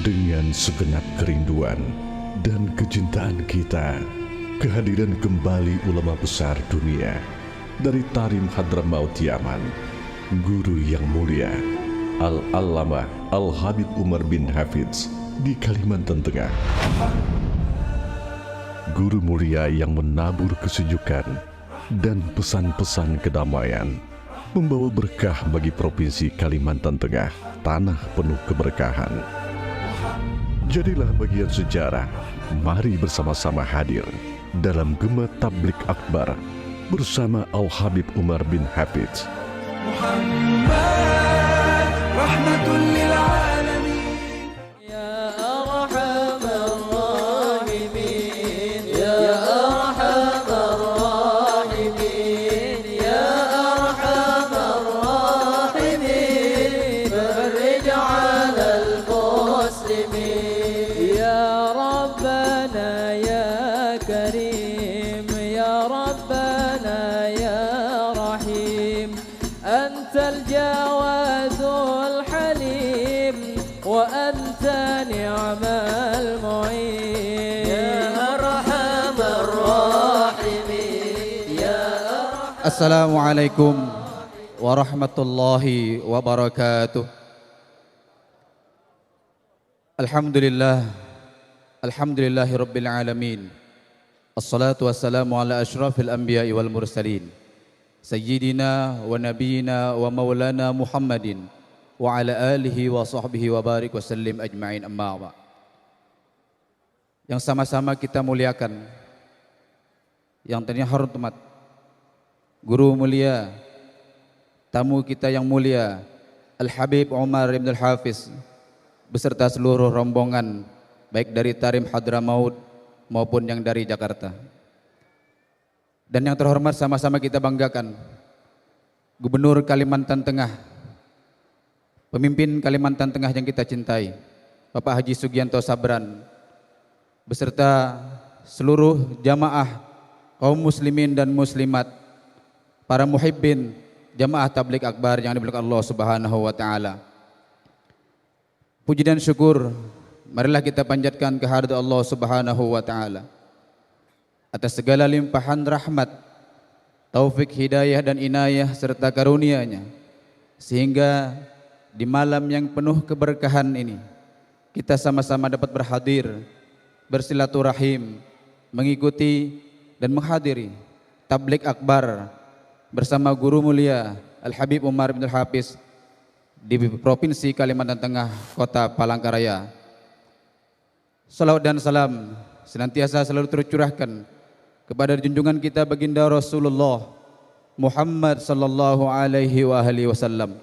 Dengan segenap kerinduan dan kecintaan kita, kehadiran kembali ulama besar dunia dari Tarim Hadramaut Yaman, guru yang mulia Al-Allamah Al-Habib Umar bin Hafidz di Kalimantan Tengah. Guru mulia yang menabur kesejukan dan pesan-pesan kedamaian, membawa berkah bagi Provinsi Kalimantan Tengah, tanah penuh keberkahan. Jadilah bagian sejarah. Mari bersama-sama hadir dalam Gema Tablik Akbar bersama Al-Habib Umar bin Hafidz. Muhammad rahmatul lil alamin. Assalamualaikum warahmatullahi wabarakatuh. Alhamdulillahi rabbil alamin. Assalatu wassalamu ala ashrafil anbiya'i wal mursalin, sayyidina wa nabiyina wa maulana Muhammadin wa ala alihi wa sahbihi wa barik wa sallim ajma'in, amma ba'd. Yang sama-sama kita muliakan, yang tadinya hormat, guru mulia, tamu kita yang mulia Al-Habib Umar bin Hafidz beserta seluruh rombongan baik dari Tarim Hadramaut maupun yang dari Jakarta. Dan yang terhormat, sama-sama kita banggakan Gubernur Kalimantan Tengah, pemimpin Kalimantan Tengah yang kita cintai, Bapak Haji Sugianto Sabran, beserta seluruh jamaah kaum muslimin dan muslimat, para muhibbin jamaah tablik akbar yang dimuliakan Allah Subhanahu wa taala. Puji dan syukur marilah kita panjatkan kehadirat Allah Subhanahu wa taala atas segala limpahan rahmat, taufik, hidayah dan inayah serta karunia-Nya, sehingga di malam yang penuh keberkahan ini kita sama-sama dapat berhadir, bersilaturahim, mengikuti dan menghadiri tablik akbar bersama guru mulia Al-Habib Umar bin Hafidz di Provinsi Kalimantan Tengah, Kota Palangkaraya. Salawat dan salam senantiasa selalu tercurahkan kepada junjungan kita baginda Rasulullah Muhammad sallallahu alaihi wasallam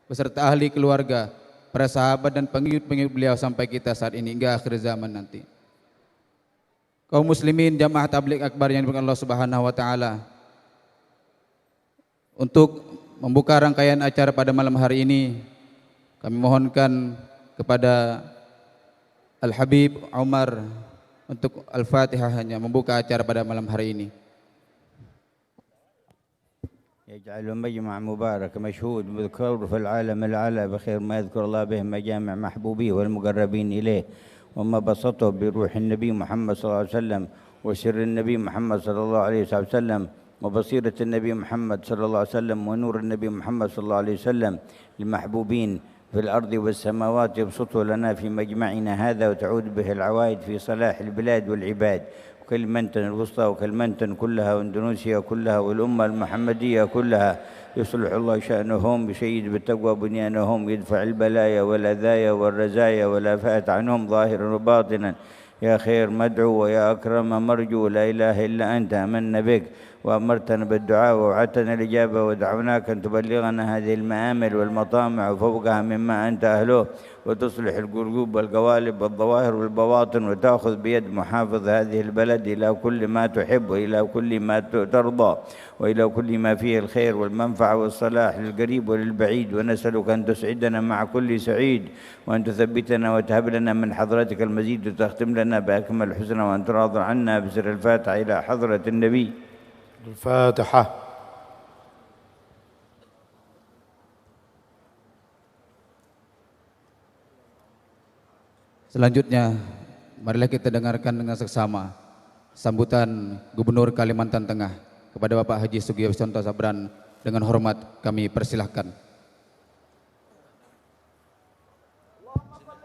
beserta ahli keluarga, para sahabat dan pengikut-pengikut beliau sampai kita saat ini hingga akhir zaman nanti. Kaum muslimin jamaah tablik akbar yang dimuliakan Allah Subhanahu wa taala, untuk membuka rangkaian acara pada malam hari ini, kami mohonkan kepada Al-Habib Umar untuk Al-Fatihah hanya membuka acara pada malam hari ini. يجعل مجمع مبارك مشهود مذكور في العالم الأعلى بخير ما يذكر الله به مجامع محبوبيه والمقربين إليه، وما بسطه بروح النبي محمد صلى الله عليه وسلم وسر النبي محمد صلى الله عليه وسلم وبصيرة النبي محمد صلى الله عليه وسلم ونور النبي محمد صلى الله عليه وسلم للمحبوبين في الأرض والسماوات يبسطه لنا في مجمعنا هذا، وتعود به العوائد في صلاح البلاد والعباد، وكلمنتن الوسطى وكلمنتن كلها واندونيسيا كلها والأمة المحمدية كلها. يصلح الله شأنهم بشيد بالتقوى بنيانهم، يدفع البلايا والأذايا والرزايا والآفات عنهم ظاهرا وباطنا. يا خير مدعو ويا أكرم مرجو، لا إله إلا أنت آمنا بك وأمرتنا بالدعاء ووعدتنا الإجابة، ودعوناك أن تبلغنا هذه المآمل والمطامع وفوقها مما أنت أهله، وتصلح القلوب والقوالب والظواهر والبواطن، وتأخذ بيد محافظ هذه البلد إلى كل ما تحب وإلى كل ما ترضى وإلى كل ما فيه الخير والمنفعة والصلاح للقريب وللبعيد. ونسألك أن تسعدنا مع كل سعيد، وأن تثبتنا وتهب لنا من حضرتك المزيد، وتختم لنا بأكمل الحسنى، وأن تراضى عنا بسر الفاتحة إلى حضرة النبي. الفاتحة. Selanjutnya, marilah kita dengarkan dengan seksama sambutan Gubernur Kalimantan Tengah kepada Bapak Haji Sugiyoso Sabran. Dengan hormat kami persilahkan.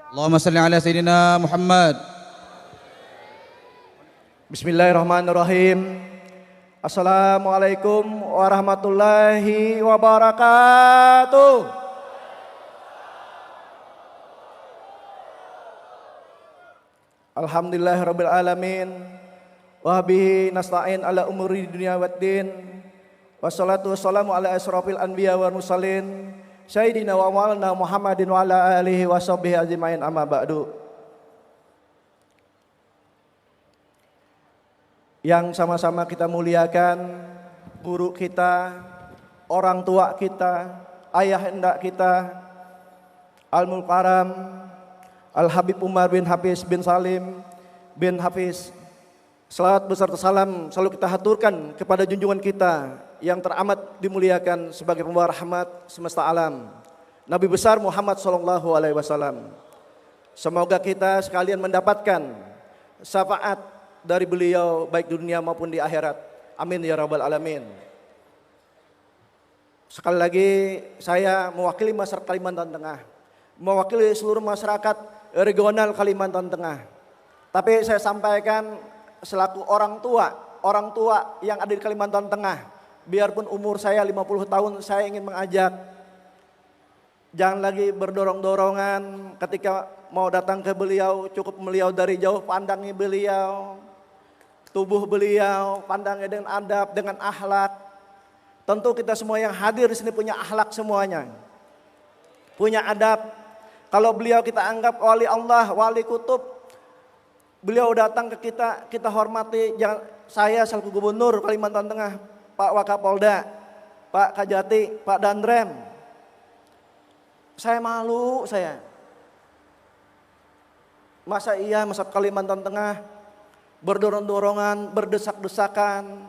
Allahumma salli ala Sayyidina Muhammad. Bismillahirrahmanirrahim. Assalamualaikum warahmatullahi wabarakatuh. Alhamdulillahirabbil alamin. Wa bihi nasta'in ala umuri dunya waddin. Wassalatu wassalamu ala asrofil anbiya wal mursalin Sayyidina wa maulana Muhammadin wa ala alihi wa sahbihi ajmain amma ba'du. Yang sama-sama kita muliakan guru kita, orang tua kita, ayah anda kita, Al-Mukaram Al-Habib Umar bin Hafiz bin Salim bin Hafiz. Salawat beserta salam selalu kita haturkan kepada junjungan kita yang teramat dimuliakan sebagai pembawa rahmat semesta alam, Nabi besar Muhammad SAW. Semoga kita sekalian mendapatkan syafaat dari beliau baik di dunia maupun di akhirat. Amin ya rabbal alamin. Sekali lagi saya mewakili masyarakat Kalimantan Tengah, mewakili seluruh masyarakat regional Kalimantan Tengah. Tapi saya sampaikan selaku orang tua yang ada di Kalimantan Tengah. Biarpun umur saya 50 tahun, saya ingin mengajak, jangan lagi berdorong-dorongan ketika mau datang ke beliau, cukup beliau dari jauh pandangi beliau, tubuh beliau, pandangnya dengan adab, dengan akhlak. Tentu kita semua yang hadir di sini punya akhlak semuanya, punya adab. Kalau beliau kita anggap wali Allah, wali kutub, beliau datang ke kita, kita hormati. Jangan, saya selaku Gubernur Kalimantan Tengah, Pak Wakapolda, Pak Kajati, Pak Dandrem, saya malu saya. Masa iya masa Kalimantan Tengah berdorong-dorongan, berdesak-desakan.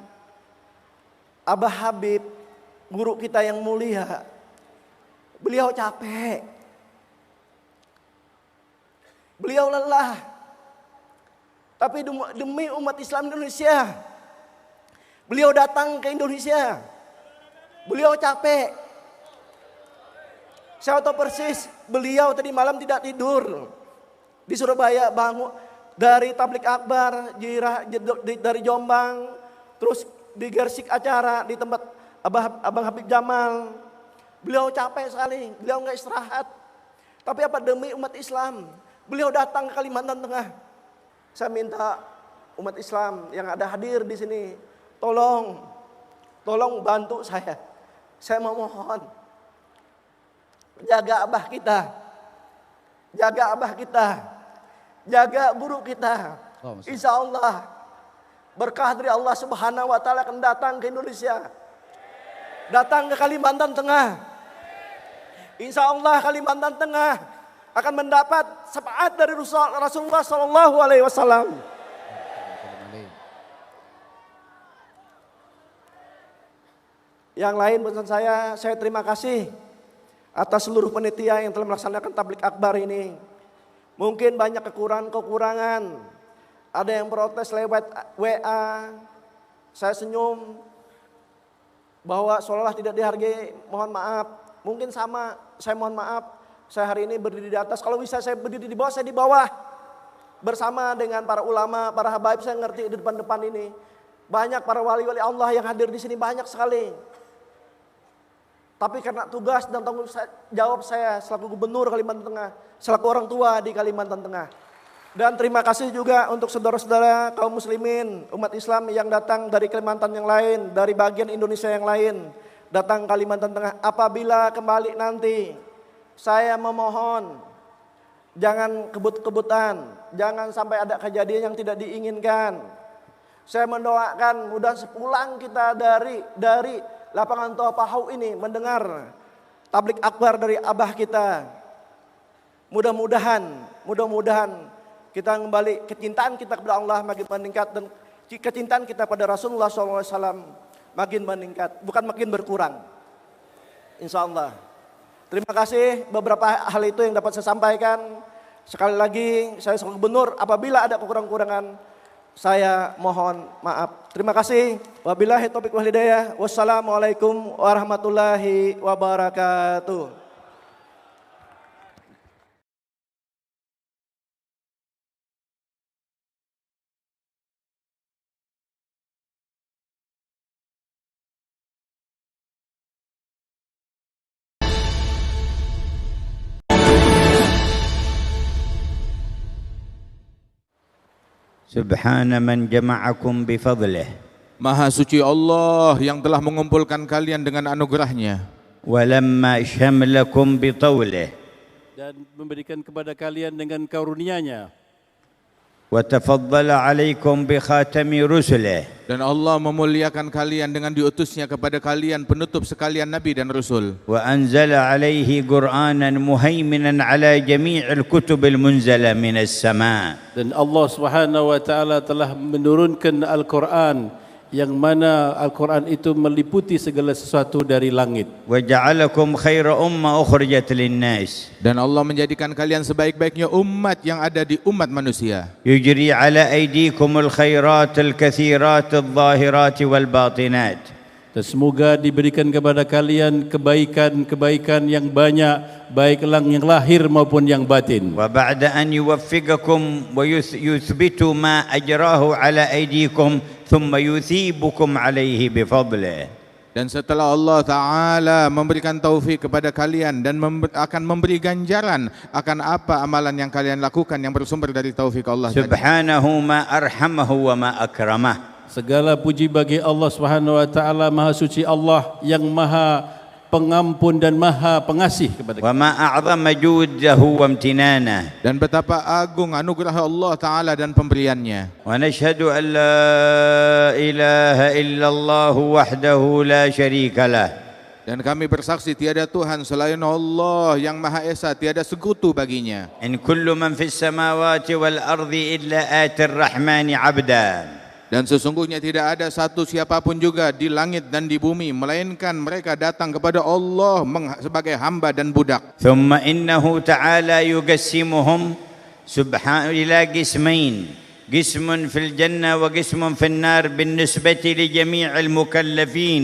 Abah Habib, guru kita yang mulia, beliau capek, beliau lelah. Tapi demi umat Islam Indonesia, beliau datang ke Indonesia. Beliau capek. Saya tahu persis beliau tadi malam tidak tidur. Di Surabaya bangun dari tablik akbar, dari Jombang, terus di Gersik acara di tempat Abang Habib Jamal. Beliau capek sekali, beliau nggak istirahat. Tapi apa demi umat Islam, beliau datang ke Kalimantan Tengah. Saya minta umat Islam yang ada hadir di sini, tolong bantu saya. Saya mohon, jaga abah kita, jaga guru kita. Insya Allah berkah dari Allah Subhanahu Wa Taala akan datang ke Indonesia, datang ke Kalimantan Tengah. Insya Allah Kalimantan Tengah akan mendapat syafaat dari Rasulullah Sallallahu Alaihi Wasallam. Yang lain pesan saya terima kasih atas seluruh panitia yang telah melaksanakan tablik akbar ini. Mungkin banyak kekurangan, ada yang protes lewat WA, saya senyum bahwa seolah tidak dihargai, mohon maaf. Mungkin sama, saya mohon maaf, saya hari ini berdiri di atas, kalau bisa saya berdiri di bawah, saya di bawah. Bersama dengan para ulama, para habaib, saya ngerti di depan-depan ini. Banyak para wali-wali Allah yang hadir di sini, banyak sekali. Tapi karena tugas dan tanggung jawab saya selaku Gubernur Kalimantan Tengah, selaku orang tua di Kalimantan Tengah. Dan terima kasih juga untuk saudara-saudara kaum muslimin, umat Islam yang datang dari Kalimantan yang lain, dari bagian Indonesia yang lain, datang ke Kalimantan Tengah. Apabila kembali nanti, saya memohon, jangan kebut-kebutan, jangan sampai ada kejadian yang tidak diinginkan. Saya mendoakan mudah sepulang kita dari lapangan Toha Pahaw ini mendengar tablik akbar dari abah kita. Mudah-mudahan kita kembali, kecintaan kita kepada Allah makin meningkat dan kecintaan kita pada Rasulullah SAW makin meningkat, bukan makin berkurang. Insya Allah. Terima kasih, beberapa hal itu yang dapat saya sampaikan. Sekali lagi saya sebagai gubernur apabila ada kekurangan-kekurangan saya mohon maaf. Terima kasih. Wabillahi taufiq wal hidayah. Wassalamualaikum warahmatullahi wabarakatuh. سبحان من جمعكم بفضله Maha suci Allah yang telah mengumpulkan kalian dengan anugerahnya ولما شملكم بطوله dan memberikan kepada kalian dengan karunia-Nya وتفضل عليكم بخاتم رسله dan Allah memuliakan kalian dengan diutusnya kepada kalian penutup sekalian nabi dan rasul وأنزل عليه قرآنا مهيمنا على جميع الكتب المنزلة من السماء dan Allah Subhanahu wa taala telah menurunkan Al-Qur'an yang mana Al-Qur'an itu meliputi segala sesuatu dari langit وجعلكم خير أمة أخرجت للناس dan Allah menjadikan kalian sebaik-baiknya umat yang ada di umat manusia يجري على أيديكم الخيرات الكثيرات الظاهرات والباطنات dan semoga diberikan kepada kalian kebaikan-kebaikan yang banyak baik yang lahir maupun yang batin وبعد أن يوفقكم ويثبت ما أجراه على أيديكم ثم يثيبكم عليه بفضله dan setelah Allah Ta'ala memberikan taufik kepada kalian dan akan memberi ganjaran akan apa amalan yang kalian lakukan yang bersumber dari taufik Allah tadi. سبحانه ما أرحمه وما أكرمه segala puji bagi Allah Subhanahu wa taala maha suci Allah yang maha pengampun dan maha pengasih kepada kita. وما أعظم جوده وامتنانه Dan betapa agung anugerah Allah Ta'ala dan pemberiannya. ونشهد أن لا إله إلا الله وحده لا شريك له Dan kami bersaksi tiada Tuhan selain Allah yang Maha Esa, tiada sekutu baginya. إن كل من في السماوات والأرض إلا آتي الرحمن عبدا Dan sesungguhnya tidak ada satu siapapun juga di langit dan di bumi melainkan mereka datang kepada Allah sebagai hamba dan budak. ثم إنه تعالى يقسمهم سبحانه إلى قسمين قسم في الجنة وقسم في النار بالنسبة لجميع المكلفين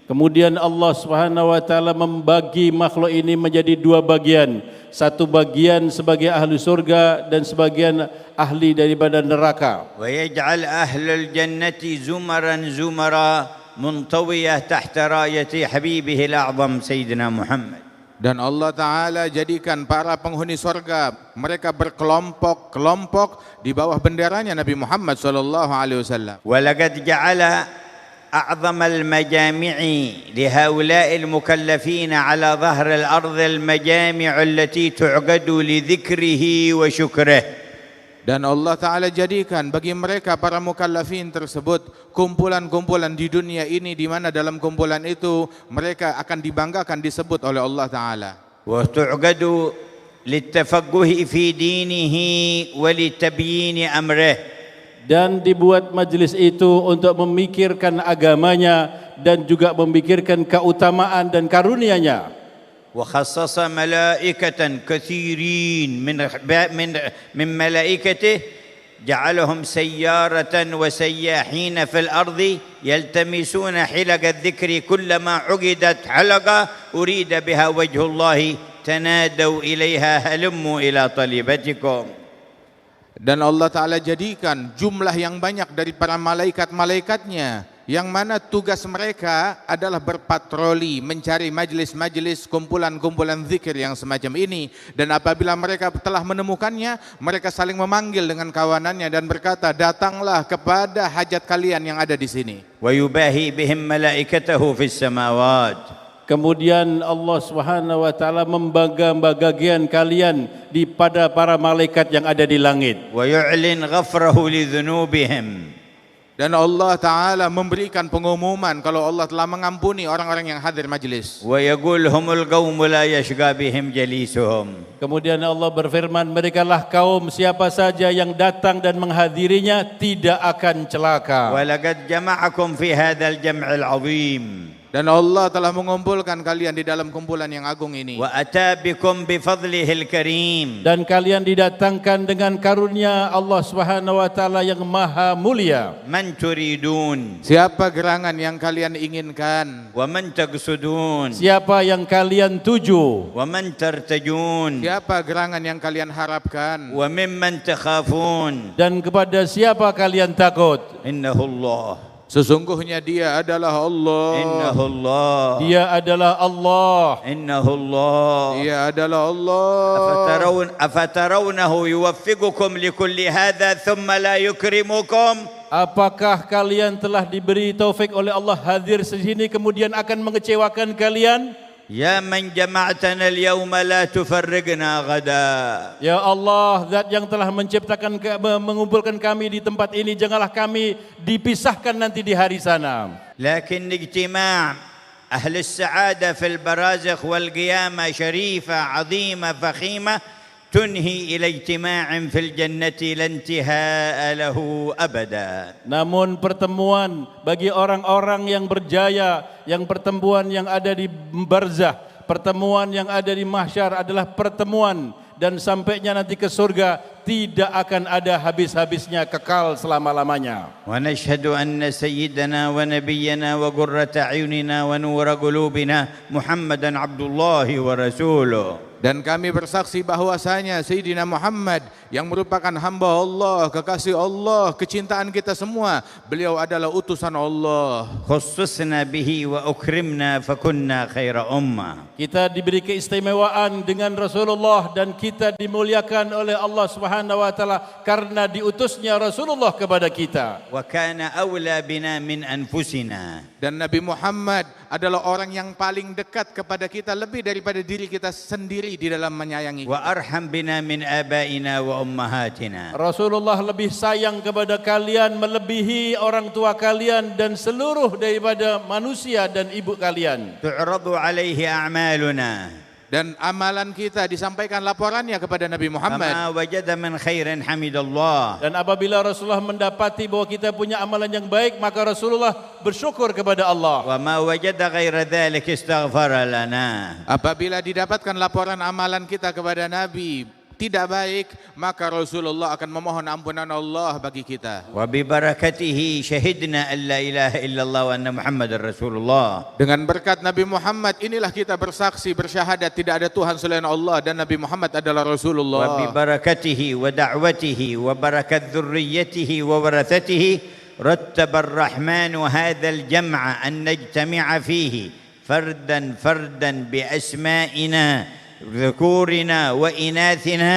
Kemudian Allah Subhanahu wa taala membagi makhluk ini menjadi dua bagian. Satu bagian sebagai ahli surga dan sebagian ahli daripada neraka. ويجعل أهل الجنة زمرا زمرا منطوية تحت راية حبيبه الأعظم سيدنا محمد Dan Allah Ta'ala jadikan para penghuni surga mereka berkelompok-kelompok di bawah benderanya Nabi Muhammad SAW. ولقد جعل أعظم المجامع لهؤلاء المكلفين على ظهر الأرض المجامع التي تعقد لذكره وشكره Dan Allah Ta'ala jadikan bagi mereka para mukallafin tersebut kumpulan-kumpulan di dunia ini di mana dalam kumpulan itu mereka akan dibanggakan disebut oleh Allah Ta'ala. وتعقد للتفقه في دينه ولتبيين أمره Dan dibuat majlis itu untuk memikirkan agamanya dan juga memikirkan keutamaan dan karunia-Nya. وخصص ملائكة كثيرين من ملائكته جعلهم سيارة وسياحين في الأرض يلتمسون حلق الذكر كلما عقدت حلقة أريد بها وجه الله تنادوا إليها هلموا إلى طلبتكم. Dan Allah Ta'ala jadikan jumlah yang banyak dari para malaikat-malaikatnya yang mana tugas mereka adalah berpatroli mencari majlis-majlis kumpulan-kumpulan zikir yang semacam ini, dan apabila mereka telah menemukannya mereka saling memanggil dengan kawanannya dan berkata, datanglah kepada hajat kalian yang ada di sini. ويباهي بهم ملائكته في السماوات. Kemudian Allah Subhanahu wa taala membangga-banggakan kalian di pada para malaikat yang ada di langit. ويعلن غفره لذنوبهم. Dan Allah Ta'ala memberikan pengumuman kalau Allah telah mengampuni orang-orang yang hadir majlis. ويقول هم القوم لا يشقى بهم جليسهم. Kemudian Allah berfirman, merekalah kaum siapa saja yang datang dan menghadirinya tidak akan celaka. ولقد جمعكم في هذا الجمع العظيم. Dan Allah telah mengumpulkan kalian di dalam kumpulan yang agung ini. وأتى بكم بفضله الكريم Dan kalian didatangkan dengan karunia Allah Subhanahu wa taala yang maha mulia. من تريدون Siapa gerangan yang kalian inginkan? ومن تقصدون Siapa yang kalian tuju? ومن ترتجون Siapa gerangan yang kalian harapkan? وممن تخافون Dan kepada siapa kalian takut? إنه الله Sesungguhnya dia adalah Allah. إنه الله Dia adalah Allah. إنه الله Dia adalah Allah. أفترونه يوفقكم لكل هذا ثم لا يكرمكم Apakah kalian telah diberi taufik oleh Allah hadir di sini kemudian akan mengecewakan kalian? يا من جمعتنا اليوم لا تفرقنا غدا Ya Allah, Zat yang telah menciptakan, mengumpulkan kami di tempat ini, janganlah kami dipisahkan nanti di hari sana. لكن اجتماع أهل السعادة في البرازخ والقيامة شريفة عظيمة فخيمة تنهي إلى اجتماع في الجنة لا انتهاء له أبدا. Namun pertemuan bagi orang-orang yang berjaya, yang pertemuan yang ada di barzah, pertemuan yang ada di mahsyar adalah pertemuan dan sampainya nanti ke surga tidak akan ada habis-habisnya, kekal selama-lamanya. ونشهد أن سيدنا ونبينا وقرة أعيننا ونور قلوبنا محمدا عبد الله ورسوله. Dan kami bersaksi bahwasanya Sayyidina Muhammad yang merupakan hamba Allah, kekasih Allah, kecintaan kita semua. Beliau adalah utusan Allah. خصصنا به وأكرمنا فكنا خير أمة. Kita diberi keistimewaan dengan Rasulullah dan kita dimuliakan oleh Allah Subhanahu wa taala karena diutusnya Rasulullah kepada kita. وكان أولى بنا من أنفسنا. Dan Nabi Muhammad adalah orang yang paling dekat kepada kita lebih daripada diri kita sendiri di dalam menyayangi. وأرحم بنا من آبائنا وأمهاتنا. Rasulullah lebih sayang kepada kalian melebihi orang tua kalian dan seluruh daripada manusia dan ibu kalian. تعرض عليه أعمالنا Dan amalan kita disampaikan laporannya kepada Nabi Muhammad. فما وجد من خير حمد الله. Dan apabila Rasulullah mendapati bahwa kita punya amalan yang baik, maka Rasulullah bersyukur kepada Allah. وما وجد غير ذلك استغفر لنا. Apabila didapatkan laporan amalan kita kepada Nabi tidak baik, maka Rasulullah akan memohon ampunan Allah bagi kita. وببركته شهدنا أن لا إله إلا الله وأن محمد رسول الله. Dengan berkat Nabi Muhammad inilah kita bersaksi, bersyahadat tidak ada Tuhan selain Allah dan Nabi Muhammad adalah Rasulullah. وببركته ودعوته وبركة ذريته وورثته رتب الرحمن هذا الجمع أن نجتمع فيه فردا فردا بأسمائنا ذكورنا وإناثنا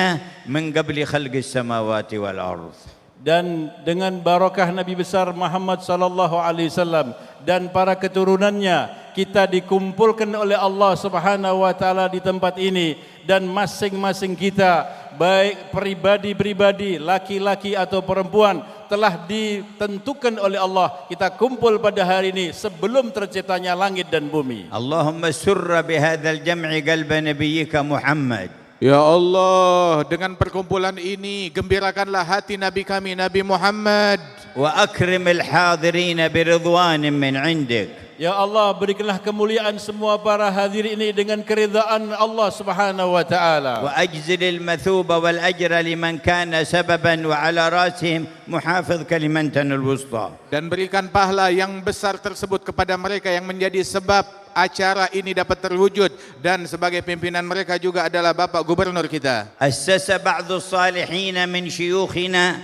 من قبل خلق السماوات والأرض. Dan dengan barakah Nabi besar Muhammad sallallahu alaihi wasallam dan para keturunannya, kita dikumpulkan oleh Allah Subhanahu wa taala di tempat ini, dan masing-masing kita baik pribadi-pribadi, laki-laki atau perempuan, telah ditentukan oleh Allah kita kumpul pada hari ini sebelum terciptanya langit dan bumi. اللهم سر بهذا الجمع قلب نبيك محمد. Ya Allah, dengan perkumpulan ini gembirakanlah hati Nabi kami Nabi Muhammad. وأكرم الحاضرين برضوان من عندك. Ya Allah, berikanlah kemuliaan semua para hadir ini dengan keridhaan Allah Subhanahu wa taala. وأجزل المثوب والأجر لمن كان سببا وعلى رأسهم محافظ كلمتنا الوسطى. Dan berikan pahala yang besar tersebut kepada mereka yang menjadi sebab acara ini dapat terwujud, dan sebagai pimpinan mereka juga adalah Bapak Gubernur kita. أسس بعض الصالحين من شيوخنا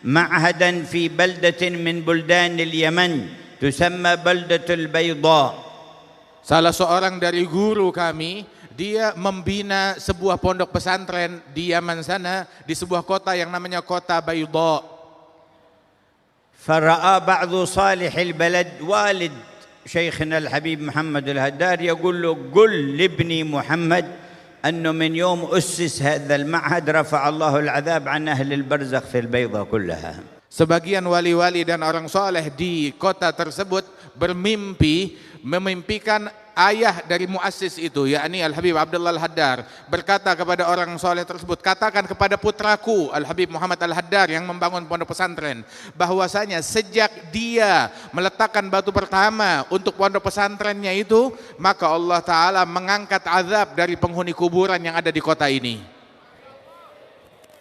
معهدا في بلدة من بلدان اليمن تسمى بلدة البيضاء. Salah seorang dari guru kami, dia membina sebuah pondok pesantren di Yaman sana, di sebuah kota yang namanya kota Bayda. فرأى بعض صالح البلد والد شيخنا الحبيب محمد الهدار يقول له قل لابني محمد أنه من يوم أسس هذا المعهد رفع الله العذاب عن أهل البرزخ في البيضة كلها. Sebagian wali-wali dan orang soleh di kota tersebut memimpikan ayah dari muassis itu, yakni Al-Habib Abdullah Al-Haddar, berkata kepada orang soleh tersebut, katakan kepada putraku Al-Habib Muhammad Al-Haddar yang membangun pondok pesantren, bahwasanya sejak dia meletakkan batu pertama untuk pondok pesantrennya itu, maka Allah Ta'ala mengangkat azab dari penghuni kuburan yang ada di kota ini.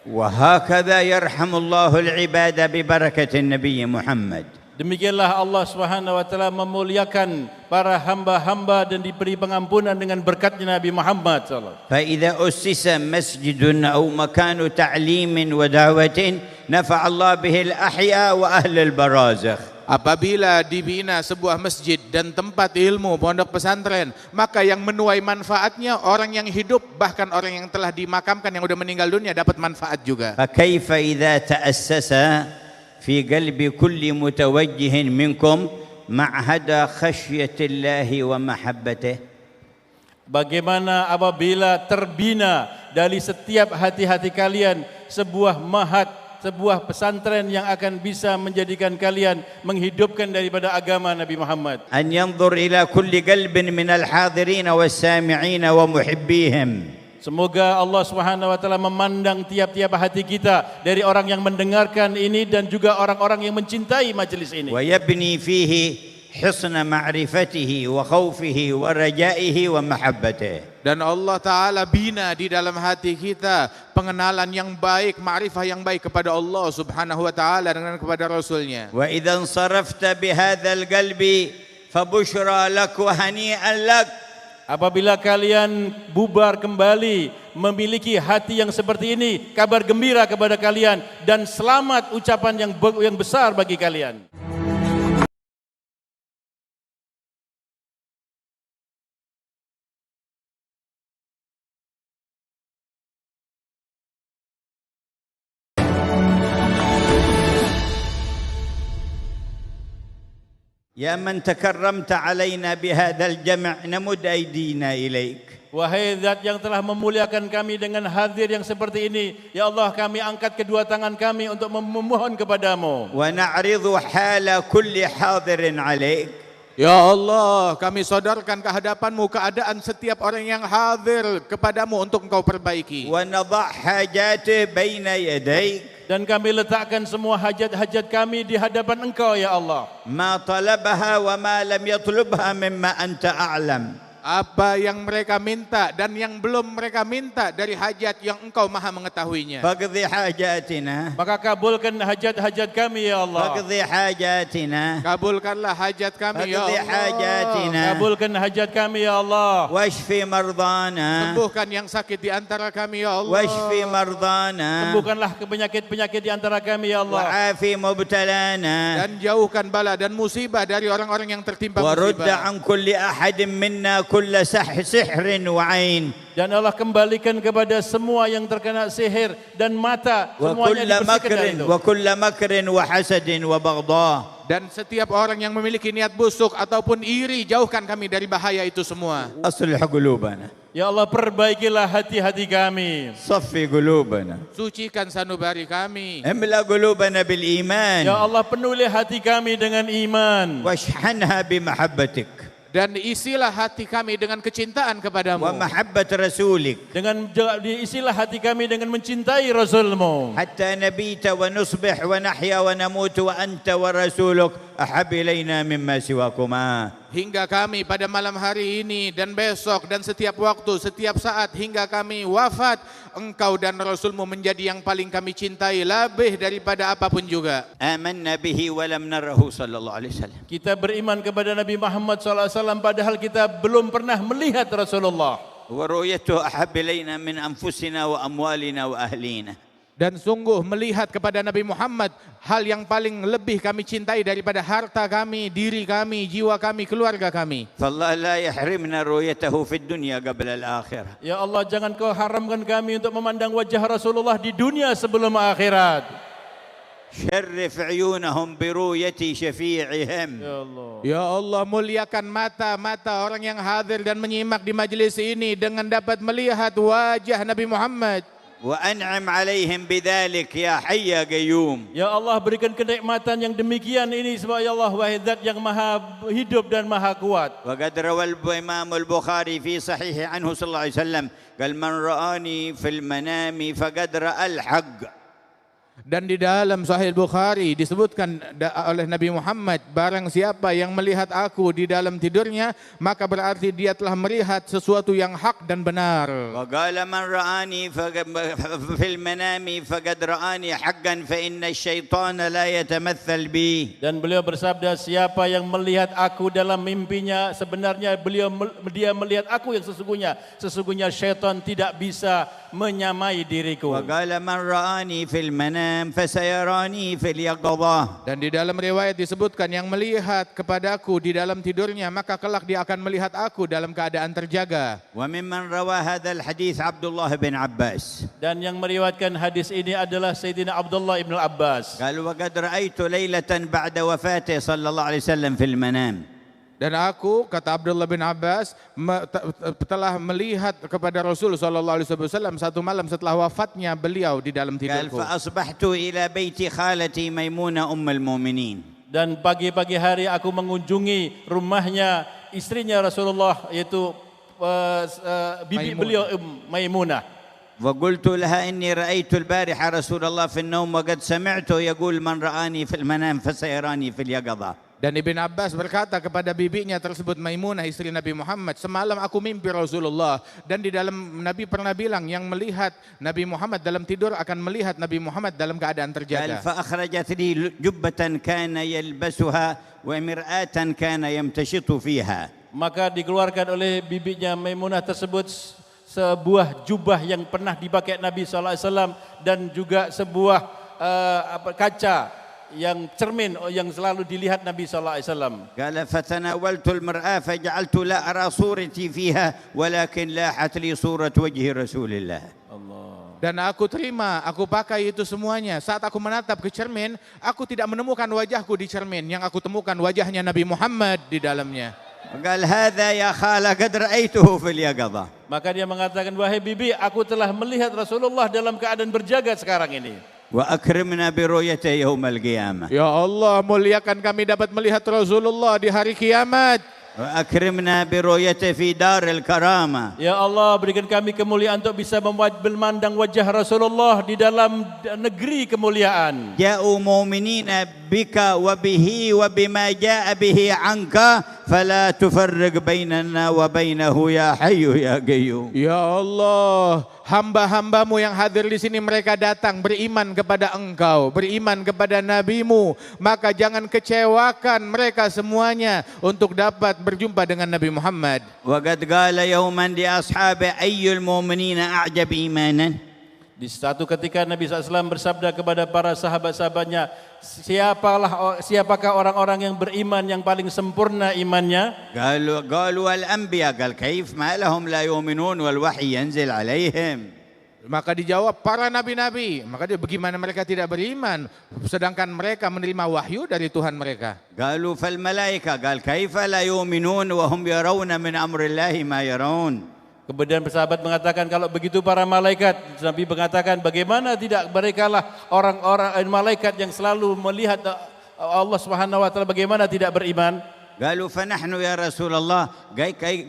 وهكذا يرحم الله العباد ببركة النبي محمد. Demikianlah Allah Subhanahu wa taala memuliakan para hamba-hamba dan diberi pengampunan dengan berkatnya Nabi Muhammad sallallahu. فإذا أسس مسجد أو مكان تعليم ودعوة نفع الله به الأحياء وأهل البرازخ. Apabila dibina sebuah masjid dan tempat ilmu pondok pesantren, maka yang menuai manfaatnya orang yang hidup, bahkan orang yang telah dimakamkan yang sudah meninggal dunia dapat manfaat juga. فكيف إذا تأسس في قلب كل متوجه منكم معهد خشية الله ومحبته. Bagaimana apabila terbina dari setiap hati-hati kalian sebuah mahat, sebuah pesantren yang akan bisa menjadikan kalian menghidupkan daripada agama Nabi Muhammad. أن ينظر إلى كل قلب من الحاضرين والسامعين ومحبيهم. Semoga Allah Subhanahu wa taala memandang tiap-tiap hati kita dari orang yang mendengarkan ini dan juga orang-orang yang mencintai majelis ini. ويبني فيه حصن معرفته وخوفه ورجائه ومحبته. Dan Allah Ta'ala bina di dalam hati kita pengenalan yang baik, ma'rifah yang baik kepada Allah Subhanahu wa Ta'ala dengan kepada Rasulnya. وإذا انصرفت بهذا القلب فبشرى لك وهنيئا لك. Apabila kalian bubar kembali memiliki hati yang seperti ini, kabar gembira kepada kalian dan selamat ucapan yang besar bagi kalian. يا من تكرمت علينا بهذا الجمع نمد أيدينا إليك. Wahai Zat yang telah memuliakan kami dengan hadir yang seperti ini, ya Allah, kami angkat kedua tangan kami untuk memohon kepadamu. ونعرض حال كل حاضر عليك. Ya Allah, kami sodorkan ke hadapanmu keadaan setiap orang yang hadir kepadamu untuk engkau perbaiki. ونضع حاجاته بين يديك. Dan kami letakkan semua hajat-hajat kami di hadapan Engkau, ya Allah. ما طلبها وما لم يطلبها مما أنت أعلم. Apa yang mereka minta dan yang belum mereka minta dari hajat yang engkau maha mengetahuinya. فاقضي حاجاتنا. Maka kabulkan hajat-hajat kami, ya Allah. فاقضي حاجاتنا. Kabulkanlah hajat kami, ya فاقضي Allah. حاجاتنا. Kabulkan hajat kami, ya Allah. واشفي مرضانا. Sembuhkan yang sakit di antara kami, ya Allah. واشفي مرضانا. Sembuhkanlah penyakit-penyakit di antara kami, ya Allah. وعافي مبتلانا. Dan jauhkan bala dan musibah dari orang-orang yang tertimpa ورد musibah. عن كل أحد منا كل سحر وعين. Dan Allah kembalikan kepada semua yang terkena sihir dan mata, semuanya وكل dibersihkan مكر dari itu. وكل مكر وحسد وبغضاء. Dan setiap orang yang memiliki niat busuk ataupun iri, jauhkan kami dari bahaya itu semua. أصلح قلوبنا. Ya Allah, perbaikilah hati-hati kami. صفي قلوبنا. Sucikan sanubari kami. املأ قلوبنا بالإيمان. Ya Allah, penuhi hati kami dengan iman. واشحنها بمحبتك Dan isilah hati kami dengan kecintaan kepadamu. ومحبة رسولك. Dengan diisilah hati kami dengan mencintai Rasul-Mu. حتى نبيت ونصبح ونحيا ونموت وأنت ورسولك أحب إلينا مما سواكما. Hingga kami pada malam hari ini dan besok dan setiap waktu, setiap saat hingga kami wafat, Engkau dan Rasul-Mu menjadi yang paling kami cintai lebih daripada apapun juga. آمنا به ولم نره صلى الله عليه وسلم. Kita beriman kepada Nabi Muhammad SAW padahal kita belum pernah melihat Rasulullah. ورؤيته أحب إلينا من أنفسنا وأموالنا وأهلينا. Dan sungguh melihat kepada Nabi Muhammad hal yang paling lebih kami cintai daripada harta kami, diri kami, jiwa kami, keluarga kami. فالله لا يحرمنا رؤيته في الدنيا قبل الآخرة. Ya Allah, jangan Kau haramkan kami untuk memandang wajah Rasulullah di dunia sebelum akhirat. شرف عيونهم برؤية شفيعهم. Ya Allah. Ya Allah, muliakan mata-mata orang yang hadir dan menyimak di majelis ini dengan dapat melihat wajah Nabi Muhammad. وأنعم عليهم بذلك يا حي يا قيوم. Ya Allah, berikan kenikmatan yang demikian ini sebab ya Allah wahai zat yang maha hidup dan maha kuat. وقد روى الإمام البخاري في صحيح عنه صلى الله عليه وسلم قال من رآني في المنام فقد رأى الحق. Dan di dalam Sahih Bukhari disebutkan oleh Nabi Muhammad, barang siapa yang melihat aku di dalam tidurnya, maka berarti dia telah melihat sesuatu yang hak dan benar. وقال من رآني في المنام فقد رآني حقا فإن الشيطان لا يتمثل بي. Dan beliau bersabda, siapa yang melihat aku dalam mimpinya, sebenarnya dia melihat aku yang sesungguhnya syaitan tidak bisa menyamai diriku. وقال من رآني في المنام فسيراني في اليقظة. Dan di dalam riwayat disebutkan yang melihat kepadaku di dalam tidurnya, maka kelak dia akan melihat aku dalam keadaan terjaga. وممن روى هذا الحديث عبد الله بن عباس Dan yang meriwayatkan hadis ini adalah Sayyidina Abdullah ibn Abbas. قال وقد رأيت ليلة بعد وفاته صلى الله عليه وسلم في المنام. Dan aku, kata Abdullah bin Abbas, telah melihat kepada Rasul SAW satu malam setelah wafatnya beliau di dalam قال tidurku. فأصبحت إلى بيت خالتي ميمونة أم المؤمنين. Dan pagi-pagi hari aku mengunjungi rumahnya istrinya Rasulullah, yaitu bibi beliau Maimunah. وقلت لها إني رأيت البارحة رسول الله في النوم وقد سمعته يقول من رآني في المنام فسيراني في اليقظة. Dan Ibn Abbas berkata kepada bibinya tersebut, Maimunah istri Nabi Muhammad, semalam aku mimpi Rasulullah, dan di dalam Nabi pernah bilang yang melihat Nabi Muhammad dalam tidur akan melihat Nabi Muhammad dalam keadaan قال terjaga. فأخرجت لي جبة كان يلبسها ومرآة كان يمتشط فيها. Maka dikeluarkan oleh bibinya Maimunah tersebut sebuah jubah yang pernah dipakai Nabi SAW dan juga sebuah kaca yang cermin yang selalu dilihat Nabi SAW. قال فتناولت المرآة فجعلت لا أرى صورتي فيها ولكن لاحت لي صورة وجه رسول الله. Dan aku terima, aku pakai itu semuanya. Saat aku menatap ke cermin, aku tidak menemukan wajahku di cermin. Yang aku temukan wajahnya Nabi Muhammad di dalamnya. قال هذا يا خالة قد رأيته في اليقظة. Maka dia mengatakan, wahai bibi, aku telah melihat Rasulullah dalam keadaan berjaga sekarang ini. وأكرمنا برؤيته يوم القيامة. Ya Allah, muliakan kami dapat melihat Rasulullah di hari kiamat. وأكرمنا برؤيته في دار الكرامة. Ya Allah, berikan kami kemuliaan untuk bisa memandang wajah Rasulullah di dalam negeri kemuliaan. جاءوا مؤمنين بك وبه وبما جاء به عنك فلا تفرق بيننا وبينه يا حي يا قيوم. Ya Allah, hamba-hambamu yang hadir di sini mereka datang beriman kepada Engkau, beriman kepada Nabimu, maka jangan kecewakan mereka semuanya untuk dapat berjumpa dengan Nabi Muhammad. وقد قال يوما لأصحابه أي المؤمنين أعجب إيمانا. Di satu ketika Nabi SAW bersabda kepada para sahabat-sahabatnya, siapakah orang-orang yang beriman yang paling sempurna imannya? قالوا الأنبياء. قال كيف ما لهم لا يؤمنون والوحي ينزل عليهم. Maka dijawab para nabi-nabi. Maka dia, bagaimana mereka tidak beriman sedangkan mereka menerima wahyu dari Tuhan mereka. قالوا فالملائكة. قال كيف لا يؤمنون وهم يرون من أمر الله ما يرون. Kemudian sahabat mengatakan, kalau begitu para malaikat. Nabi mengatakan, bagaimana tidak, mereka lah orang-orang malaikat yang selalu melihat Allah Subhanahu wa taala, bagaimana tidak beriman? قالوا فنحن يا رسول الله.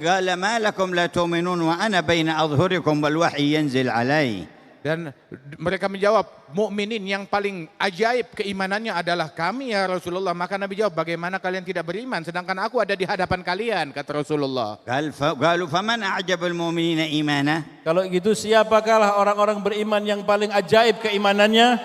قال ما لكم لا تؤمنون وأنا بين أظهركم والوحي ينزل علي. Dan mereka menjawab, mukminin yang paling ajaib keimanannya adalah kami ya Rasulullah. Maka Nabi jawab, bagaimana kalian tidak beriman sedangkan aku ada di hadapan kalian, kata Rasulullah. قالوا فمن أعجب المؤمنين إيمانا. Kalau gitu siapakah orang-orang beriman yang paling ajaib keimanannya?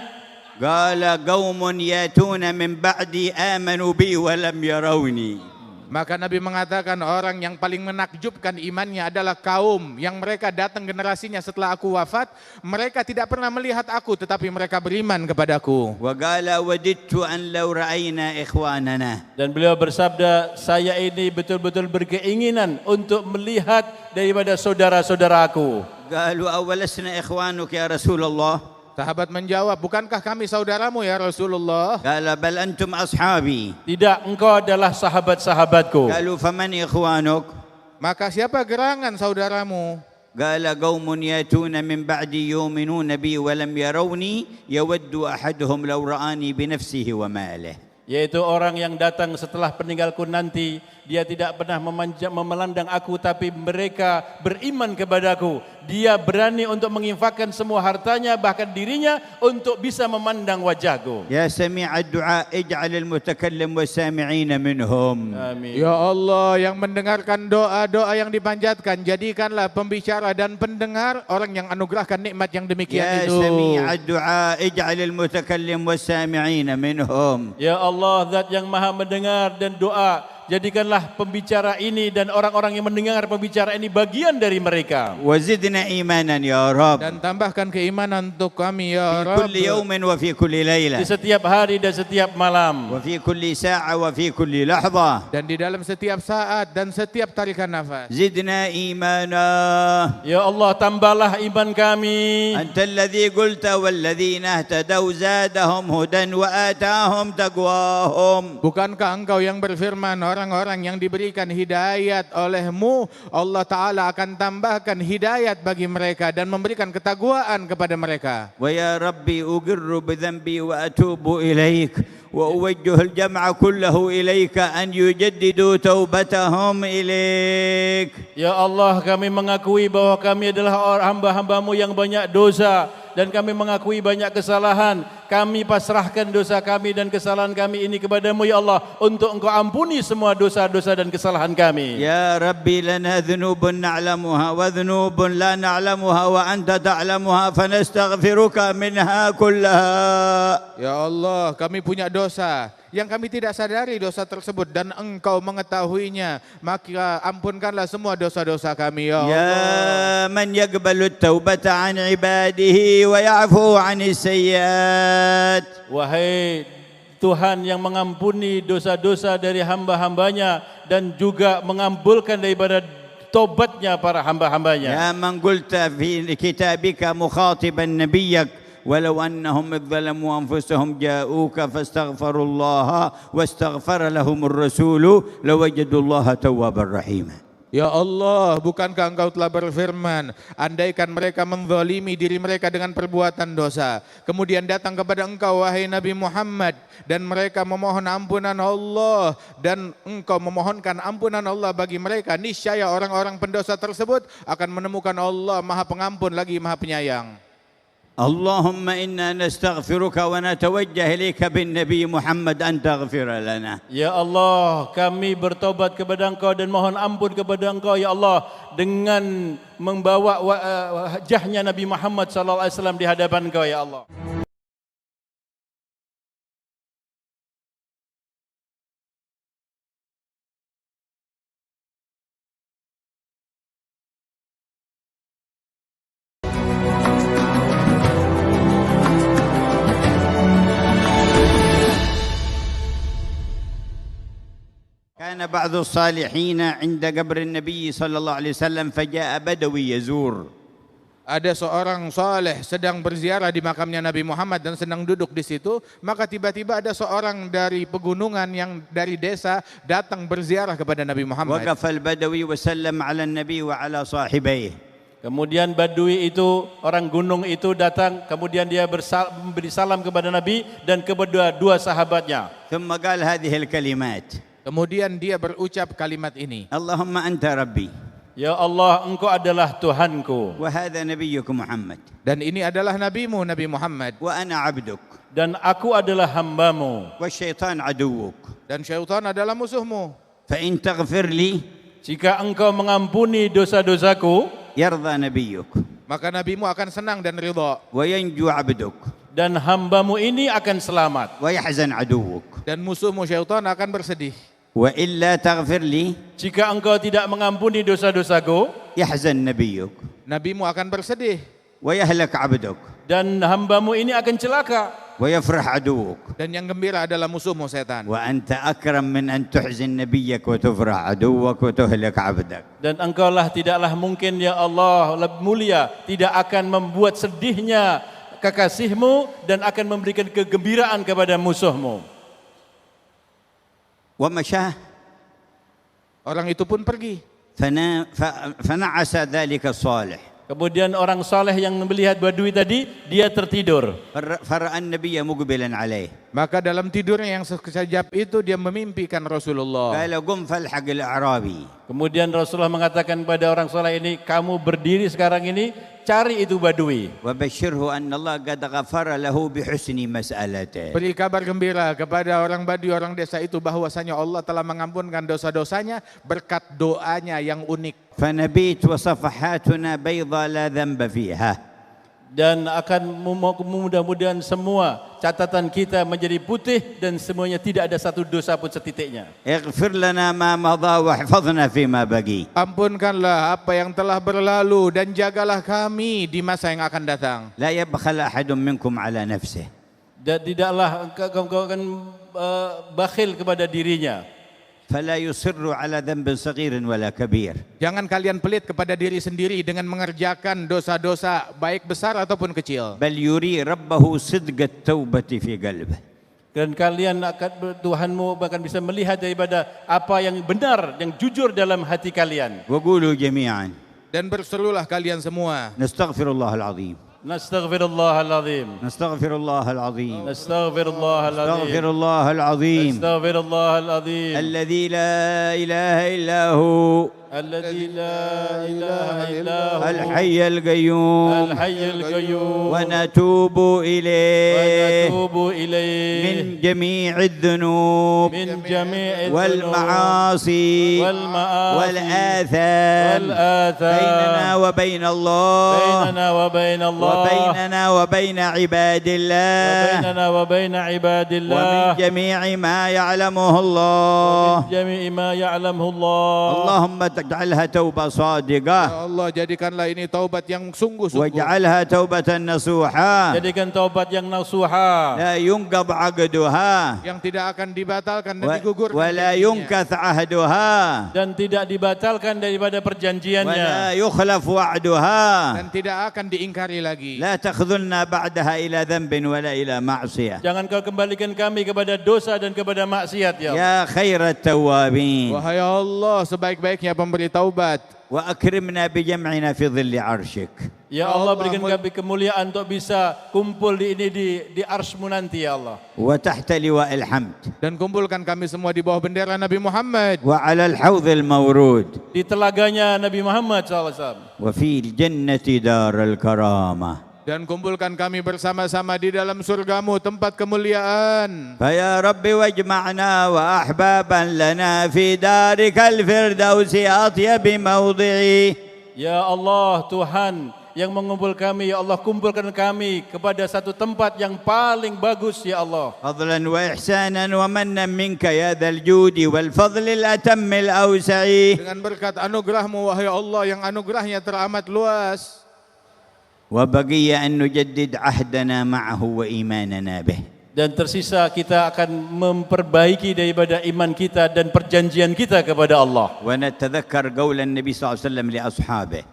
قال قوم ياتون من بعدي آمنوا بي ولم يروني. Maka Nabi mengatakan orang yang paling menakjubkan imannya adalah kaum yang mereka datang generasinya setelah aku wafat, mereka tidak pernah melihat aku tetapi mereka beriman kepadaku. وقال وددت أن لو رأينا إخواننا. Dan beliau bersabda, saya ini betul-betul berkeinginan untuk melihat daripada saudara-saudaraku. قالوا أولسنا إخوانك يا رسول الله. Sahabat menjawab, bukankah kami saudaramu ya Rasulullah? قال بل أنتم أصحابي. Tidak, engkau adalah sahabat-sahabatku. قالوا فمن إخوانك. Maka siapa gerangan saudaramu? قال قوم ياتون من بعدي يؤمنون بي ولم يروني يود أحدهم لو رآني بنفسه وماله. Yaitu orang yang datang setelah peninggalku nanti, dia tidak pernah memelandang aku, tapi mereka beriman kepadaku. Dia berani untuk menginfakkan semua hartanya, bahkan dirinya, untuk bisa memandang wajahku. يا سميع الدعاء اجعل المتكلم والسامعين منهم. Amin. Ya Allah yang mendengarkan doa-doa yang dipanjatkan, jadikanlah pembicara dan pendengar orang yang anugerahkan nikmat yang demikian يا itu. سميع الدعاء اجعل المتكلم والسامعين منهم. Ya Allah, Zat yang maha mendengar dan doa, jadikanlah pembicara ini dan orang-orang yang mendengar pembicara ini bagian dari mereka. وزدنا إيمانا يا رب Dan tambahkan keimanan untuk kami في ya Rabb. كل يوم وفي كل Di ليلة setiap hari dan setiap malam. وفي كل ساعة وفي كل لحظة. Dan di dalam setiap saat dan setiap tarikan nafas. زدنا إيمانا. Ya Allah, tambahlah iman kami. أنت الذي قلت والذين اهتدوا زادهم هدى وآتاهم تقواهم. Bukankah engkau yang berfirman, orang-orang yang diberikan hidayat olehmu, Allah Ta'ala akan tambahkan hidayat bagi mereka dan memberikan ketakwaan kepada mereka. ويا ربي أقر بذنبي وأتوب إليك وأوجه الجمع كله إليك أن يجددوا توبتهم إليك. Ya Allah, kami mengakui bahwa kami adalah hamba-hambamu yang banyak dosa, dan kami mengakui banyak kesalahan. Kami pasrahkan dosa kami dan kesalahan kami ini kepadamu ya Allah, untuk engkau ampuni semua dosa-dosa dan kesalahan kami. يا ربي لنا ذنوب نعلمها وذنوب لا نعلمها وأنت تعلمها فنستغفرك منها كلها. Ya Allah, kami punya dosa yang kami tidak sadari dosa tersebut dan engkau mengetahuinya, maka ampunkanlah semua dosa-dosa kami ya Allah. يا من يقبل التوبة عن عباده ويعفو عن السيئات. Wahai Tuhan yang mengampuni dosa-dosa dari hamba-hambanya dan juga mengabulkan daripada tobatnya para hamba-hambanya. يا من قلت في كتابك مخاطبا نبيك ولو أنهم إذ ظلموا أنفسهم جاءوك فاستغفروا الله واستغفر لهم الرسول لوجدوا الله توابا رحيما. Ya Allah, bukankah engkau telah berfirman, andaikan mereka menzalimi diri mereka dengan perbuatan dosa, kemudian datang kepada engkau wahai Nabi Muhammad, dan mereka memohon ampunan Allah, dan engkau memohonkan ampunan Allah bagi mereka, niscaya orang-orang pendosa tersebut akan menemukan Allah Maha Pengampun lagi Maha Penyayang. اللهم إنا نستغفرك ونتوجه إليك بالنبي محمد أن تغفر لنا. Ya Allah, kami bertobat kepada engkau dan mohon ampun kepada engkau ya Allah, dengan membawa wajahnya Nabi Muhammad SAW di hadapan engkau ya Allah. كان بعض الصالحين عند قبر النبي صلى الله عليه وسلم فجاء بدوي يزور. Ada seorang saleh sedang berziarah di makamnya Nabi Muhammad dan sedang duduk di situ, maka tiba-tiba ada seorang dari pegunungan yang dari desa datang berziarah kepada Nabi Muhammad. وقف البدوي وسلم على النبي وعلى صاحبيه. Kemudian Badui itu, orang gunung itu datang, kemudian dia memberi salam kepada Nabi dan kepada dua sahabatnya. ثم قال هذه الكلمات. Kemudian dia berucap kalimat ini. اللهم أنت ربي. Ya Allah, engkau adalah Tuhanku. وهذا نبيك محمد. Dan ini adalah nabimu Nabi Muhammad. وأنا عبدك. Dan aku adalah hambamu. والشيطان عدوك. Dan syaitan adalah musuhmu. فإن تغفر لي Jika engkau mengampuni dosa-dosaku, يرضى نبيك. Maka nabimu akan senang dan ridha. وينجو عبدك. dan hambamu ini akan selamat. ويحزن عدوك. Dan musuhmu syaitan akan bersedih. وإلا تغفر لي Jika engkau tidak mengampuni dosa-dosaku, يحزن نبيك. Nabimu akan bersedih. ويهلك عبدك. dan hambamu ini akan celaka. ويفرح عدوك. Dan yang gembira adalah musuhmu setan. وأنت أكرم من أن تحزن نبيك وتفرح عدوك وتهلك عبدك. Dan engkaulah tidaklah mungkin ya Allah lebih mulia, tidak akan membuat sedihnya kekasihmu dan akan memberikan kegembiraan kepada musuhmu. ومشاه. Orang itu pun pergi. فنعس ذلك الصالح Kemudian orang saleh yang melihat Badui tadi, dia tertidur. فرأى النبي مقبلا عليه Maka dalam tidurnya yang sekejap itu dia memimpikan Rasulullah. قال قم فالحق الأعرابي. Kemudian Rasulullah mengatakan pada orang saleh ini, kamu berdiri sekarang ini, cari itu Badui. وبشره أن الله قد غفر له بحسن مسألته. Beri kabar gembira kepada orang Badui, orang desa itu bahwasanya Allah telah mengampunkan dosa-dosanya berkat doanya yang unik. فنبيت وصفحاتنا بيضاء لا ذنب فيها. Dan akan mudah-mudahan semua catatan kita menjadi putih dan semuanya tidak ada satu dosa pun setitiknya. اغفر لنا ما مضى واحفظنا فيما بقي. Ampunkanlah apa yang telah berlalu dan jagalah kami di masa yang akan datang. لا يبخل أحد منكم على نفسه. Dan tidaklah engkau akan bakhil kepada dirinya. فلا يصر على ذنب صغير ولا كبير. Jangan kalian pelit kepada diri sendiri dengan mengerjakan dosa-dosa baik besar ataupun kecil. بل يري ربه صدق التوبة في قلبه. Dan kalian akan Tuhanmu bahkan bisa melihat daripada apa yang benar, yang jujur dalam hati kalian. وقولوا جميعا Dan berserulah kalian semua. نستغفر الله العظيم. نستغفر الله العظيم. نستغفر الله العظيم. نستغفر الله العظيم. نستغفر الله العظيم. نستغفر الله العظيم. الذي لا إله إلا هو. الذي لا إله إلا هو. الحي القيوم. الحي القيوم. ونتوب إليه. ونتوب إليه. من جميع الذنوب. من جميع الذنوب. والمعاصي. والمآسي. والآثام. والآثام. بيننا وبين الله. بيننا وبين الله. وبيننا وبين عباد الله. وبيننا وبين عباد الله. ومن جميع ما يعلمه الله. ومن جميع ما يعلمه الله. اللهم اجعلها توبة صادقة. Ya Allah, jadikanlah ini taubat yang sungguh-sungguh. واجعلها توبة نصوحة. Jadikan taubat yang nasuha. لا ينقض عقدها. Yang tidak akan dibatalkan dan digugurkan. ولا janjinya. ينكث عهدها. Dan tidak dibatalkan daripada perjanjiannya. ولا يخلف وعدها. Dan tidak akan diingkari lagi. لا تخذلنا بعدها إلى ذنب ولا إلى معصية. Jangan kau kembalikan kami kepada dosa dan kepada maksiat ya Allah. يا خير التوابين. Wahai Allah, sebaik-baiknya pemberi taubat. وأكرمنا بجمعنا في ظل عرشك. Ya Allah, berikan kami kemuliaan untuk bisa kumpul di arsy-Mu nanti ya Allah. وتحت لواء الحمد. Dan kumpulkan kami semua di bawah bendera Nabi Muhammad. وعلى الحوض المورود. Di telaganya Nabi Muhammad SAW. وفي الجنة دار الكرامة. Dan kumpulkan kami bersama-sama di dalam surgamu, tempat kemuliaan. فيا رب واجمعنا وأحبابا لنا في دارك الفردوس أطيب موضعي. Ya Allah, Tuhan yang mengumpul kami, ya Allah, kumpulkan kami kepada satu tempat yang paling bagus ya Allah. فضلا وإحسانا ومنا منك يا ذا الجود والفضل الأتم الأوسع. Dengan berkat anugerahmu, wahai Allah, yang anugerahnya teramat luas. وبقي أن نجدد عهدنا معه وإيماننا به. Dan tersisa kita akan memperbaiki daripada iman kita dan perjanjian kita kepada Allah. ونتذكر قول النبي صلى الله عليه وسلم لأصحابه.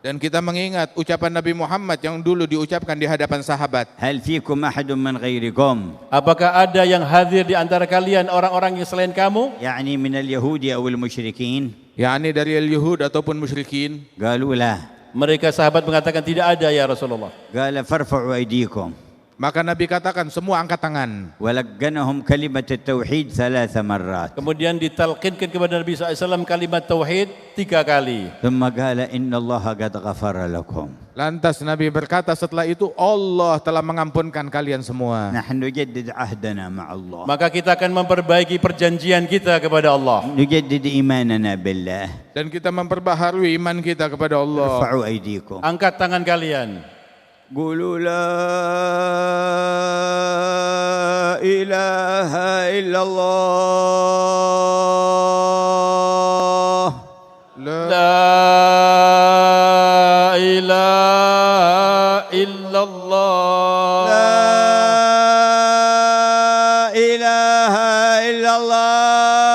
Dan kita mengingat ucapan Nabi Muhammad yang dulu diucapkan di hadapan sahabat. هل فيكم أحد من غيركم؟ Apakah ada yang hadir di antara kalian orang-orang yang selain kamu? يعني من اليهود أو المشركين؟ yakni dari al-Yahud ataupun musyrikin. قالوا لا. Mereka sahabat mengatakan tidak ada ya Rasulullah. قال فارفعوا أيديكم. Maka Nabi katakan semua angkat tangan. ولقنهم كلمة التوحيد 3 مرات. Kemudian ditalqinkan kepada Nabi SAW kalimat tauhid 3 kali. ثم قال إن الله قد غفر لكم. Lantas Nabi berkata setelah itu, Allah telah mengampunkan kalian semua. نحن نجدد عهدنا مع الله. Maka kita akan memperbaiki perjanjian kita kepada Allah. نجدد إيماننا بالله. Dan kita memperbaharui iman kita kepada Allah. ارفعوا أيديكم. Angkat tangan kalian. قولوا لا إله إلا الله. La ilaha illallah. لا إله إلا الله.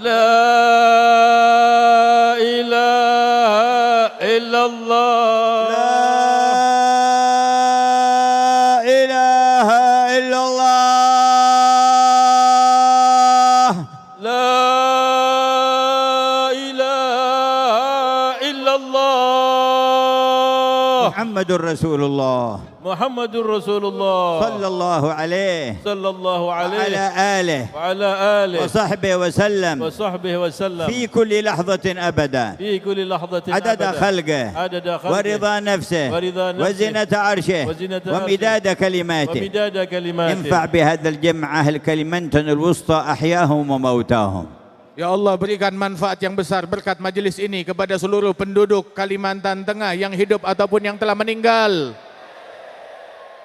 La ilaha illallah. لا إله إلا الله. La محمد رسول الله Muhammadur Rasulullah صلى الله عليه sallallahu وعلى alaihi آله wa ala alihi وصحبه وسلم wa sahbihi wa sallam في كل لحظة أبدا fi kulli lahdatin عدد abada. خلقه Adada khalqihi ورضا نفسه ورضا نفسه وزنة عرشه وزنة ومداد كلماته ومداد كلماته. انفع بهذا الجمع أهل كلمنتن الوسطى أحياهم وموتاهم. Ya Allah, berikan manfaat yang besar berkat majelis ini kepada seluruh penduduk Kalimantan Tengah yang hidup ataupun yang telah meninggal.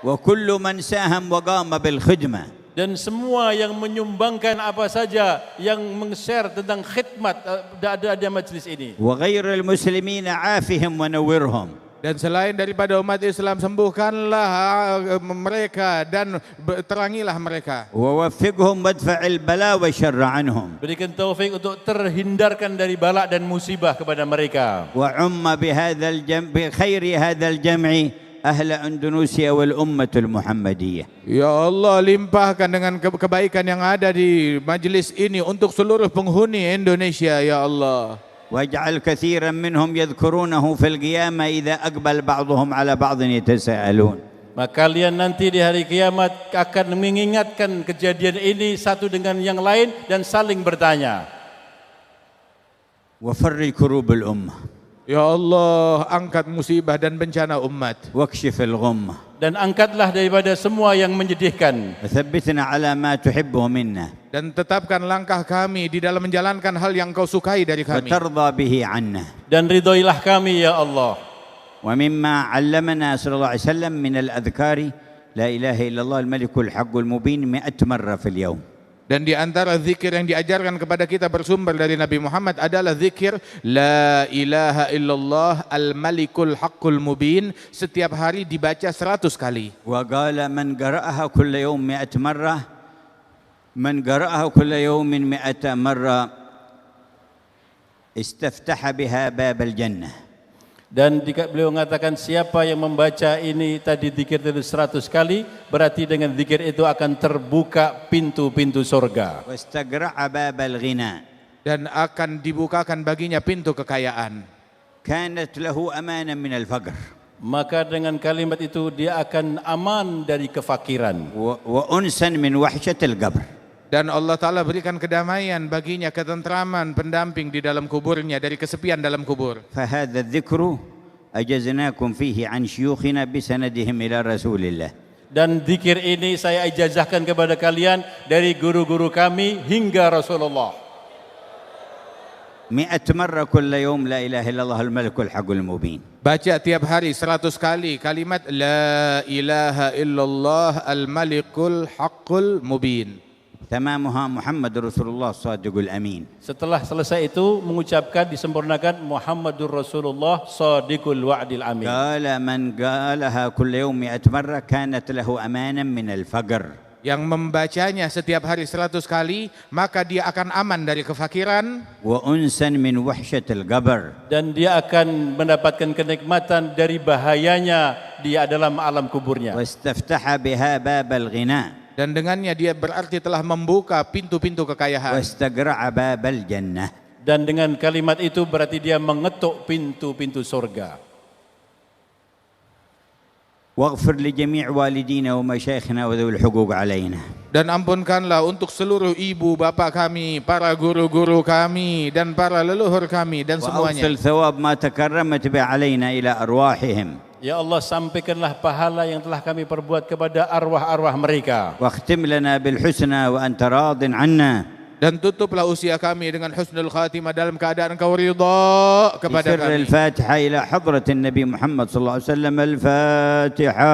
وكل من ساهم وقام بالخدمة Dan semua yang menyumbangkan apa saja yang meng-share tentang khidmat ada majlis ini. وغير المسلمين عافهم ونورهم. Dan selain daripada umat Islam, sembuhkanlah mereka dan terangilah mereka. ووفقهم وادفع البلاء والشر عنهم. Berikan taufik untuk terhindarkan dari bala dan musibah kepada mereka. وعم بخير هذا الجمع أهل أندونيسيا والأمة المحمدية. Ya Allah, limpahkan dengan kebaikan yang ada di majlis ini untuk seluruh penghuni Indonesia, ya Allah. واجعل كثيرا منهم يذكرونه في القيامة إذا أقبل بعضهم على بعض يتساءلون. Maka kalian nanti di hari kiamat akan mengingatkan kejadian ini satu dengan yang lain dan saling bertanya. وفرج كروب الأمة. Ya Allah, angkat musibah dan bencana umat. واكشف الغمة. Dan angkatlah daripada semua yang menyedihkan. وثبتنا على ما تحبه منا. Dan tetapkan langkah kami di dalam menjalankan hal yang kau sukai dari kami. وترضى به عنا. Dan ridhoilah kami ya Allah. ومما علمنا صلى الله عليه وسلم من الأذكار لا إله إلا الله الملك الحق المبين 100 مرة في اليوم. Dan di antara zikir yang diajarkan kepada kita bersumber dari Nabi Muhammad adalah zikir La ilaha illallah al-malikul haqqul mubin. Setiap hari dibaca 100 kali. وقال من قرأها كل يوم 100 مرة من قرأها كل يوم 100 مرة استفتح بها باب الجنة. Dan beliau mengatakan siapa yang membaca ini tadi zikir itu 100 kali, berarti dengan zikir itu akan terbuka pintu-pintu surga. واستقرع باب الغنى. Dan akan dibukakan baginya pintu kekayaan. كانت له أمانا من الفقر. Maka dengan kalimat itu dia akan aman dari kefakiran. وأنسا من وحشة القبر. Dan Allah Ta'ala berikan kedamaian baginya, ketentraman, pendamping di dalam kuburnya dari kesepian dalam kubur. فهذا الذكر أجزناكم فيه عن شيوخنا بسندهم إلى رسول الله. Dan zikir ini saya ijazahkan kepada kalian dari guru-guru kami hingga Rasulullah. 100 مرة كل يوم لا إله إلا الله الملك الحق المبين. Baca tiap hari 100 kali kalimat La ilaha illallah al-malikul haqqul mubin. تمامها محمد رسول الله الصادق الأمين. Setelah selesai itu mengucapkan disempurnakan Muhammadur Rasulullah Shadiqul Wa'dil Amin. قال من قالها كل يوم 100 مرة كانت له أمانا من الفقر. Yang membacanya setiap hari 100 kali, maka dia akan aman dari kefakiran. وأنسا من وحشة القبر. Dan dia akan mendapatkan kenikmatan dari bahayanya dia dalam alam kuburnya. واستفتح بها باب الغنى. Dan dengannya dia berarti telah membuka pintu-pintu kekayaan. واستقرع باب الجنة. Dan dengan kalimat itu berarti dia mengetuk pintu-pintu surga. واغفر لجميع والدينا ومشايخنا وذوي الحقوق علينا. Dan ampunkanlah untuk seluruh ibu bapa kami, para guru-guru kami, dan para leluhur kami, dan semuanya. وأوصل ثواب ما تكرمت به علينا إلى أرواحهم. Ya Allah, sampaikanlah pahala yang telah kami perbuat kepada arwah-arwah mereka. واختم لنا بالحسنى وأنت راض عنا. Dan tutuplah usia kami dengan husnul khatimah dalam keadaan Kau ridha kepada بسر kami. الفاتحة إلى حضرة النبي محمد صلى الله عليه وسلم. الفاتحة.